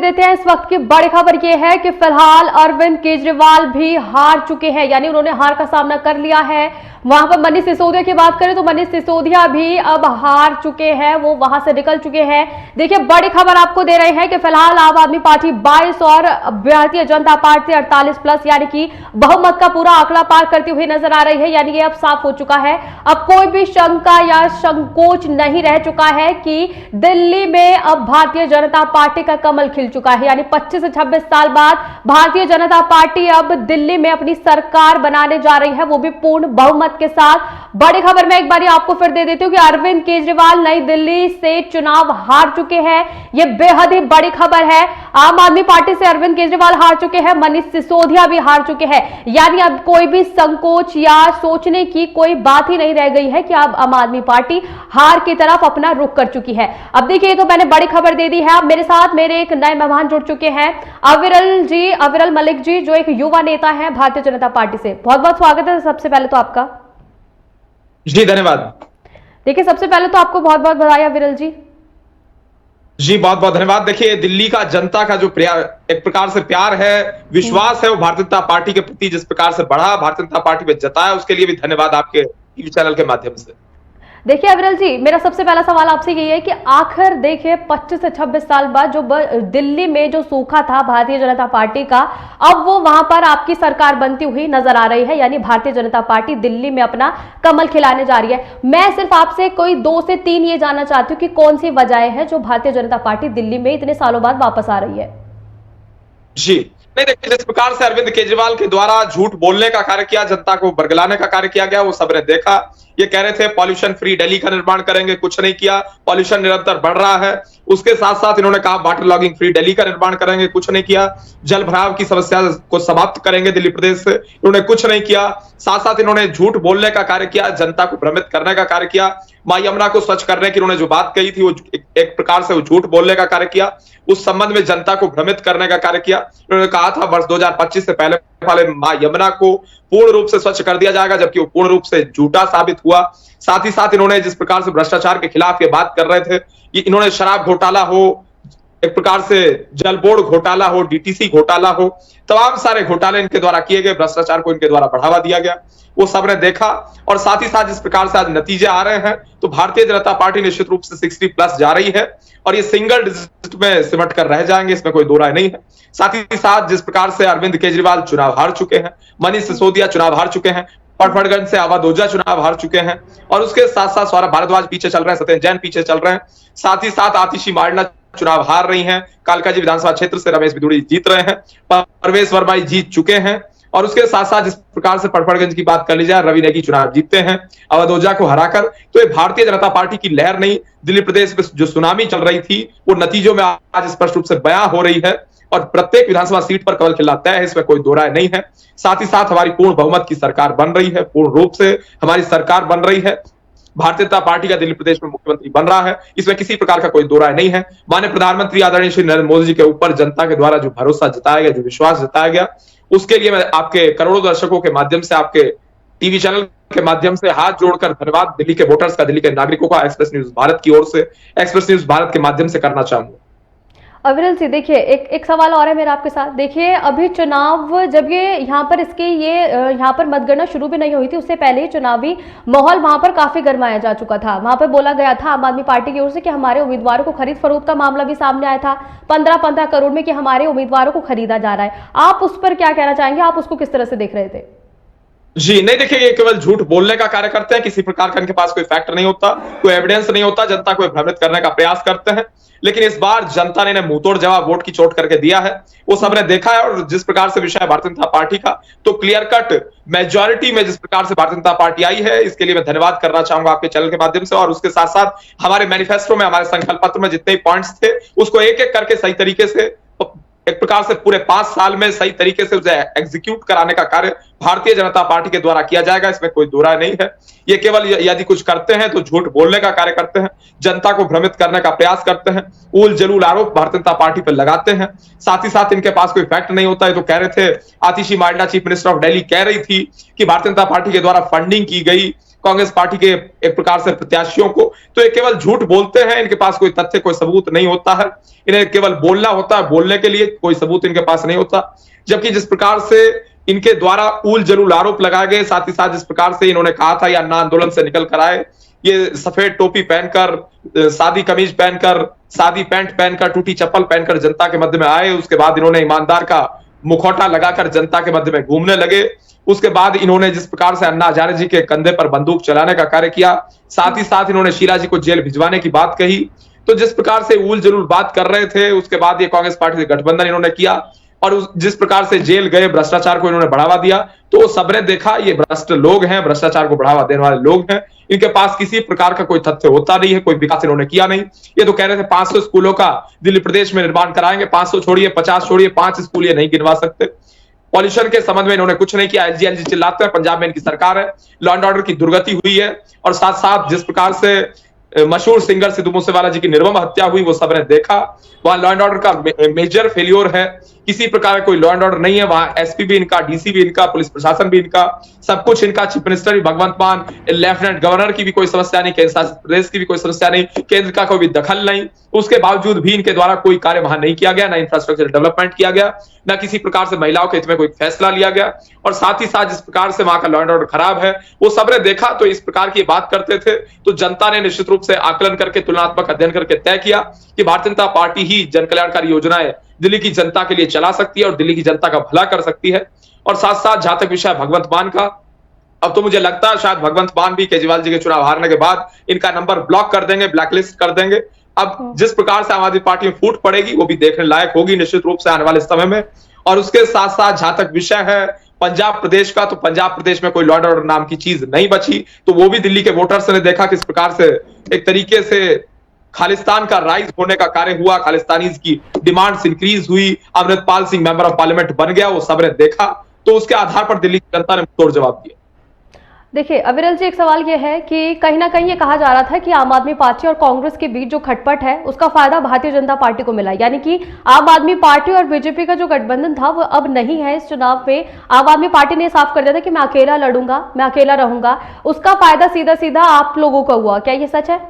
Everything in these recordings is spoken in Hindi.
देते हैं इस वक्त की बड़ी खबर ये है कि फिलहाल अरविंद केजरीवाल भी हार चुके हैं, यानी उन्होंने हार का सामना कर लिया है। वहां पर मनीष सिसोदिया की बात करें तो मनीष सिसोदिया भी अब हार चुके हैं, वो वहां से निकल चुके हैं। देखिए बड़ी खबर आपको दे रहे हैं कि फिलहाल आम आदमी पार्टी 22 और भारतीय जनता पार्टी 48 प्लस यानी कि बहुमत का पूरा आंकड़ा पार करती हुई नजर आ रही है। यानी ये अब साफ हो चुका है, अब कोई भी शंका या संकोच नहीं रह चुका है कि दिल्ली में अब भारतीय जनता पार्टी का कमल खिल चुका है। यानी 25 से 26 साल बाद भारतीय जनता पार्टी अब दिल्ली में अपनी सरकार बनाने जा रही है, वो भी पूर्ण बहुमत के साथ। बड़ी खबर में एक बार आपको फिर दे देती हूं कि अरविंद केजरीवाल नई दिल्ली से चुनाव हार चुके हैं। यह बेहद ही बड़ी खबर है। आम आदमी पार्टी से अरविंद केजरीवाल हार चुके हैं, मनीष सिसोदिया भी हार चुके हैं। यानी अब कोई भी संकोच या सोचने की कोई बात ही नहीं रह गई है कि अब आम आदमी पार्टी हार की तरफ अपना रुख कर चुकी है। अब देखिए तो मैंने बड़ी खबर दे दी है। अब मेरे साथ मेरे एक नए मेहमान जुड़ चुके हैं, अविरल जी, अविरल मलिक जी, जो एक युवा नेता है भारतीय जनता पार्टी से। बहुत बहुत स्वागत है सबसे पहले तो आपका। जी धन्यवाद। देखिए सबसे पहले तो आपको बहुत बहुत बधाई अविरल जी। जी बहुत बहुत धन्यवाद। देखिए दिल्ली का जनता का जो एक प्रकार से प्यार है, विश्वास है, वो भारतीय जनता पार्टी के प्रति जिस प्रकार से बढ़ा, भारतीय जनता पार्टी में जताया, उसके लिए भी धन्यवाद आपके टीवी चैनल के माध्यम से। देखिए अविरल जी, मेरा सबसे पहला सवाल आपसे यही है कि आखिर देखिए 25 से 26 साल बाद जो दिल्ली में जो सूखा था भारतीय जनता पार्टी का, अब वो वहां पर आपकी सरकार बनती हुई नजर आ रही है। यानी भारतीय जनता पार्टी दिल्ली में अपना कमल खिलाने जा रही है। मैं सिर्फ आपसे कोई 2 से 3 ये जानना चाहती हूँ कि कौन सी वजह है जो भारतीय जनता पार्टी दिल्ली में इतने सालों बाद वापस आ रही है। जी नहीं, देखिए जिस प्रकार से अरविंद केजरीवाल के द्वारा झूठ बोलने का कार्य किया, जनता को बरगलाने का कार्य किया गया, वो सबने देखा। ये कह रहे थे पॉल्यूशन फ्री दिल्ली का निर्माण करेंगे, कुछ नहीं किया, पॉल्यूशन निरंतर बढ़ रहा है। उसके साथ साथ इन्होंने कहा वाटर लॉगिंग फ्री दिल्ली का निर्माण करेंगे, कुछ नहीं किया। जल भराव की समस्या को समाप्त करेंगे दिल्ली प्रदेश से, इन्होंने कुछ नहीं किया। साथ साथ इन्होंने झूठ बोलने का कार्य किया, जनता को भ्रमित करने का कार्य किया। मां यमुना को स्वच्छ करने की इन्होंने जो बात कही थी, वो एक प्रकार से वो झूठ बोलने का कार्य किया। उस संबंध में जनता को भ्रमित करने का कार्य किया। इन्होंने कहा था वर्ष 2025 से पहले वाले मां यमुना को पूर्ण रूप से स्वच्छ कर दिया जाएगा, जबकि वो पूर्ण रूप से झूठा साबित हुआ। साथ ही साथ इन्होंने जिस प्रकार से भ्रष्टाचार के खिलाफ ये बात कर रहे थे, ये इन्होंने शराब घोटाला हो, एक प्रकार से जल बोर्ड घोटाला हो, डीटीसी घोटाला हो, तमाम सारे घोटाले इनके द्वारा किए गए, भ्रष्टाचार को इनके द्वारा बढ़ावा दिया गया, वो सबने देखा। और साथ ही साथ जिस प्रकार से आज नतीजे आ रहे हैं, तो भारतीय जनता पार्टी निश्चित रूप से 60 प्लस जा रही है और ये सिंगल डिजिट में सिमट कर रह जाएंगे, इसमें कोई दो राय नहीं है। साथ ही साथ जिस प्रकार से अरविंद केजरीवाल चुनाव हार चुके हैं, मनीष सिसोदिया चुनाव हार चुके हैं, पटवर्धन से अवध ओझा चुनाव हार चुके हैं, और उसके साथ साथ सौरभ भारद्वाज पीछे चल रहे हैं, सत्येंद्र जैन पीछे चल रहे हैं। साथ ही साथ आतिशी मारना चुनाव हार रही हैं, कालकाजी विधानसभा क्षेत्र से रमेश बिधूड़ी जीत रहे हैं, परवेश वर्मा जीत चुके हैं। और उसके साथ साथ जिस प्रकार से पटवर्धन की बात कर ली जाए, रवि नेगी चुनाव जीतते हैं अवध ओझा को हराकर। तो ये भारतीय जनता पार्टी की लहर नहीं, दिल्ली प्रदेश में जो सुनामी चल रही थी, वो नतीजों में आज स्पष्ट रूप से बयां हो रही है और प्रत्येक विधानसभा सीट पर कमल खिलना तय है, इसमें कोई दो राय नहीं है। साथ ही साथ हमारी पूर्ण बहुमत की सरकार बन रही है, पूर्ण रूप से हमारी सरकार बन रही है। भारतीय जनता पार्टी का दिल्ली प्रदेश में मुख्यमंत्री बन रहा है, इसमें किसी प्रकार का कोई दो राय नहीं है। माननीय प्रधानमंत्री आदरणीय श्री नरेंद्र मोदी जी के ऊपर जनता के द्वारा जो भरोसा जताया गया, जो विश्वास जताया गया, उसके लिए मैं आपके करोड़ों दर्शकों के माध्यम से, आपके टीवी चैनल के माध्यम से हाथ जोड़कर धन्यवाद दिल्ली के वोटर्स का, दिल्ली के नागरिकों का एक्सप्रेस न्यूज भारत की ओर से, एक्सप्रेस न्यूज भारत के माध्यम से करना चाहूंगा। अविरल जी देखिए एक सवाल और है मेरा आपके साथ। देखिए अभी चुनाव जब ये यहाँ पर इसके ये यहाँ पर मतगणना शुरू भी नहीं हुई थी, उससे पहले ही चुनावी माहौल वहां पर काफी गर्माया जा चुका था। वहां पर बोला गया था आम आदमी पार्टी की ओर से कि हमारे उम्मीदवारों को खरीद फरोख्त का मामला भी सामने आया था 15-15 करोड़ में, कि हमारे उम्मीदवारों को खरीदा जा रहा है। आप उस पर क्या कहना चाहेंगे, आप उसको किस तरह से देख रहे थे? जी नहीं, देखिए ये केवल झूठ बोलने का कार्य करते हैं, किसी प्रकार का इनके पास कोई फैक्ट नहीं होता, कोई एविडेंस नहीं होता, जनता को भ्रमित करने का प्रयास करते हैं। लेकिन इस बार जनता ने मुंहतोड़ जवाब वोट की चोट करके दिया है, वो सबने देखा है। और जिस प्रकार से विषय भारतीय जनता पार्टी का, तो क्लियर कट मेजॉरिटी में जिस प्रकार से भारतीय जनता पार्टी आई है, इसके लिए मैं धन्यवाद करना चाहूंगा आपके चैनल के माध्यम से। और उसके साथ साथ हमारे मैनिफेस्टो में, हमारे संकल्प पत्र में जितने पॉइंट्स थे, उसको एक एक करके सही तरीके से, एक प्रकार से पूरे 5 साल में सही तरीके से उसे एग्जीक्यूट कराने का कार्य भारतीय जनता पार्टी के द्वारा किया जाएगा, इसमें कोई दो राय नहीं है। ये केवल यदि कुछ करते हैं तो झूठ बोलने का कार्य करते हैं, जनता को भ्रमित करने का प्रयास करते हैं, उल जलूल आरोप भारतीय जनता पार्टी पर लगाते हैं। साथ ही साथ इनके पास कोई फैक्ट नहीं होता है। तो कह रहे थे आतिशी मारना चीफ मिनिस्टर ऑफ दिल्ली कह रही थी कि भारतीय जनता पार्टी के द्वारा फंडिंग की गई कांग्रेस पार्टी के एक प्रकार से प्रत्याशियों को, तो ये केवल झूठ बोलते हैं, इनके पास कोई तथ्य कोई सबूत नहीं होता है, इन्हें केवल बोलना होता है, बोलने के लिए कोई सबूत इनके पास नहीं होता। जबकि जिस प्रकार से इनके द्वारा उल जलूल आरोप लगाए गए, साथ ही साथ जिस प्रकार से इन्होंने कहा था ये अन्ना आंदोलन से निकल कर आए, ये सफेद टोपी पहनकर, सादी कमीज पहनकर, सादी पैंट पहनकर, टूटी चप्पल पहनकर जनता के मध्य में आए, उसके बाद इन्होंने ईमानदार का मुखौटा लगाकर जनता के मध्य में घूमने लगे, उसके बाद इन्होंने जिस प्रकार से अन्ना हजारे जी के कंधे पर बंदूक चलाने का कार्य किया, साथ ही साथ इन्होंने शीला जी को जेल भिजवाने की बात कही। तो जिस प्रकार से उल जलूल बात कर रहे थे, उसके बाद ये कांग्रेस पार्टी से गठबंधन इन्होंने किया और जिस प्रकार से जेल गए, भ्रष्टाचार को इन्होंने बढ़ावा दिया, तो सबने देखा ये भ्रष्ट लोग हैं, भ्रष्टाचार को बढ़ावा देने वाले लोग हैं, इनके पास किसी प्रकार का कोई तथ्य होता नहीं है, कोई विकास इन्होंने किया नहीं। ये तो कह रहे थे 500 स्कूलों का दिल्ली प्रदेश में निर्माण कराएंगे, 500 छोड़िए, 50 छोड़िए, 5 स्कूल ये नहीं गिनवा सकते। पॉल्यूशन के संबंध में इन्होंने कुछ नहीं किया, एलजी चिल्लाते हैं, पंजाब में इनकी सरकार है, लॉ एंड ऑर्डर की दुर्गति हुई है, और साथ साथ जिस प्रकार से मशहूर सिंगर सिद्धू मूसेवाला जी की निर्मम हत्या हुई, वो सबने देखा। वहां लॉ एंड ऑर्डर का मेजर फेल्योर है, किसी प्रकार का कोई लॉ एंड ऑर्डर नहीं है, वहां एसपी भी इनका, डीसी भी इनका, पुलिस प्रशासन भी इनका, सब कुछ इनका, चीफ मिनिस्टर भी भगवंत मान, लेफ्टिनेंट गवर्नर की भी कोई समस्या नहीं, केंद्र शासित प्रदेश की भी कोई समस्या नहीं, केंद्र का कोई दखल नहीं, उसके बावजूद भी इनके द्वारा कोई कार्य वहां नहीं किया गया, ना इंफ्रास्ट्रक्चर डेवलपमेंट किया गया, ना किसी प्रकार से महिलाओं के हित में कोई फैसला लिया गया, और साथ ही साथ जिस प्रकार से वहां का लॉ एंड ऑर्डर खराब है, वो सबने देखा। तो इस प्रकार की बात करते थे, तो जनता ने निश्चित रूप से आकलन करके, तुलनात्मक अध्ययन करके तय किया कि भारतीय जनता पार्टी ही जन कल्याणकारी योजनाएं दिल्ली की जनता के लिए चला सकती है और दिल्ली की जनता का भला कर सकती है। और साथ साथ जहां तक विषय भगवंत मान का, अब तो मुझे लगता है शायद भगवंत मान भी केजरीवाल जी के चुनाव हारने के बाद इनका नंबर ब्लॉक कर देंगे, ब्लैकलिस्ट कर देंगे। अब जिस प्रकार से आम आदमी पार्टी में फूट पड़ेगी, वो भी देखने लायक होगी निश्चित रूप से आने वाले समय में। और उसके साथ साथ जहां तक विषय है पंजाब प्रदेश का, तो पंजाब प्रदेश में कोई लॉ एंड ऑर्डर नाम की चीज नहीं बची, तो वो भी दिल्ली के वोटर्स ने देखा किस प्रकार से एक तरीके से खालिस्तान का राइज होने का कार्य हुआ, खालिस्तानीज की डिमांड्स इंक्रीज हुई, Amritpal Singh member of parliament बन गया, वो सबने देखा। तो उसके आधार पर दिल्ली की जनता ने तोड़ जवाब दिया। देखिए अविरल जी, एक सवाल ये है कि कहीं ना कहीं ये कहा जा रहा था कि आम आदमी पार्टी और कांग्रेस के बीच जो खटपट है उसका फायदा भारतीय जनता पार्टी को मिला, यानी कि आम आदमी पार्टी और बीजेपी का जो गठबंधन था वो अब नहीं है। इस चुनाव में आम आदमी पार्टी ने साफ कर दिया था कि मैं अकेला लड़ूंगा, मैं अकेला रहूंगा, उसका फायदा सीधा सीधा आप लोगों का हुआ, क्या ये सच है?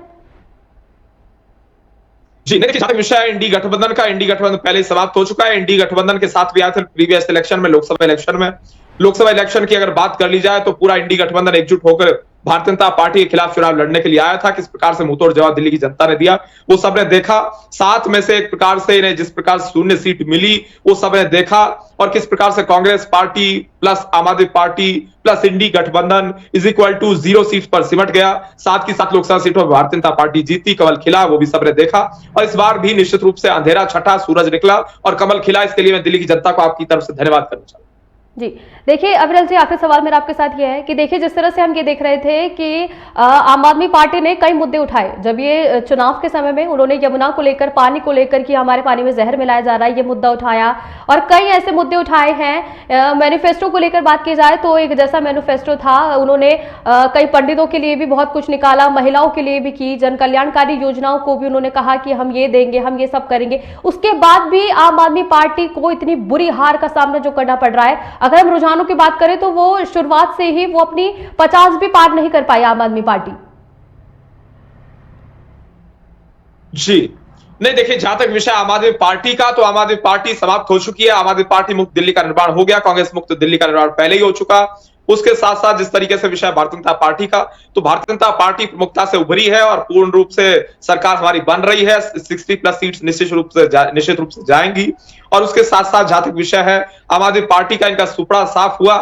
जी नहीं, देखिए विषय है इंडी गठबंधन का, इंडी गठबंधन पहले ही समाप्त हो चुका है। इंडी गठबंधन के साथ भी आए थे प्रीवियस इलेक्शन में, लोकसभा इलेक्शन में। लोकसभा इलेक्शन की अगर बात कर ली जाए तो पूरा इंडी गठबंधन एकजुट होकर भारतीय जनता पार्टी के खिलाफ चुनाव लड़ने के लिए आया था। किस प्रकार से मुंहतोड़ जवाब दिल्ली की जनता ने दिया वो सबने देखा। 7 में से एक प्रकार से इन्हें जिस प्रकार से शून्य सीट मिली वो सबने देखा, और किस प्रकार से कांग्रेस पार्टी प्लस आम आदमी पार्टी प्लस इंडी गठबंधन इज इक्वल टू 0 सीट पर सिमट गया। 7 की 7 लोकसभा सीटों पर भारतीय जनता पार्टी जीती, कमल खिला, वो भी सबने देखा। और इस बार भी निश्चित रूप से अंधेरा छटा, सूरज निकला और कमल खिला। इसके लिए मैं दिल्ली की जनता को आपकी तरफ से धन्यवाद करना चाहूंगा। जी देखिए अविरल जी, आखिरी सवाल मेरा आपके साथ ये है कि देखिए जिस तरह से हम ये देख रहे थे कि आम आदमी पार्टी ने कई मुद्दे उठाए जब ये चुनाव के समय में, उन्होंने यमुना को लेकर, पानी को लेकर कि हमारे पानी में जहर मिलाया जा रहा है, ये मुद्दा उठाया, और कई ऐसे मुद्दे उठाए हैं। मैनिफेस्टो को लेकर बात की जाए तो एक जैसा मैनिफेस्टो था, उन्होंने कई पंडितों के लिए भी बहुत कुछ निकाला, महिलाओं के लिए भी की, जन कल्याणकारी योजनाओं को भी उन्होंने कहा कि हम ये देंगे, हम ये सब करेंगे। उसके बाद भी आम आदमी पार्टी को इतनी बुरी हार का सामना जो करना पड़ रहा है, अगर हम रुझानों की बात करें तो वो शुरुआत से ही वो अपनी 50 भी पार नहीं कर पाई आम आदमी पार्टी। जी नहीं, देखिए जहां तक विषय आम आदमी पार्टी का, तो आम आदमी पार्टी समाप्त हो चुकी है। आम आदमी पार्टी मुक्त दिल्ली का निर्माण हो गया, कांग्रेस मुक्त दिल्ली का निर्माण पहले ही हो चुका। उसके साथ साथ जिस तरीके से विषय भारतीय जनता पार्टी का, तो भारतीय जनता पार्टी प्रमुखता से उभरी है और पूर्ण रूप से सरकार हमारी बन रही है। 60+ सीट्स निश्चित रूप से जाएंगी। और उसके साथ साथ जहां तक विषय है आम आदमी पार्टी का, इनका सुपड़ा साफ हुआ।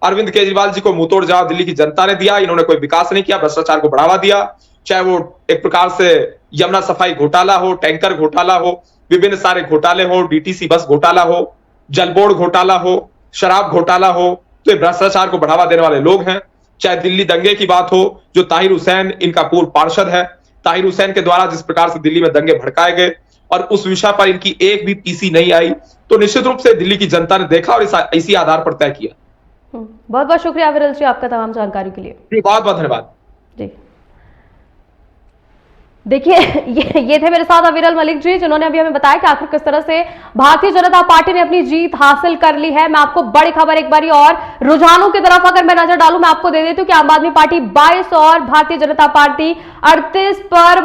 अरविंद केजरीवाल जी को मुंहतोड़ जवाब दिल्ली की जनता ने दिया। इन्होंने कोई विकास नहीं किया, भ्रष्टाचार को बढ़ावा दिया, चाहे वो एक प्रकार से यमुना सफाई घोटाला हो, टैंकर घोटाला हो, विभिन्न सारे घोटाले हो, डीटीसी बस घोटाला हो, जल बोर्ड घोटाला हो, शराब घोटाला हो, तो ये भ्रष्टाचार को बढ़ावा देने वाले लोग हैं। चाहे दिल्ली दंगे की बात हो, जो ताहिर हुसैन इनका पूर्व पार्षद है, ताहिर हुसैन के द्वारा जिस प्रकार से दिल्ली में दंगे भड़काए गए और उस विषय पर इनकी एक भी पीसी नहीं आई, तो निश्चित रूप से दिल्ली की जनता ने देखा और इसी आधार पर तय किया। बहुत बहुत शुक्रिया अविरल जी आपका तमाम जानकारी के लिए। बहुत बहुत धन्यवाद। जी देखिए ये थे मेरे साथ अविरल मलिक जी, जिन्होंने अभी हमें बताया कि आखिर किस तरह से भारतीय जनता पार्टी ने अपनी जीत हासिल कर ली है। मैं आपको बड़ी खबर एक बारी और रुझानों की तरफ अगर मैं नजर डालूं, मैं आपको दे देती हूं कि आम आदमी पार्टी 22 और भारतीय जनता पार्टी 38 पर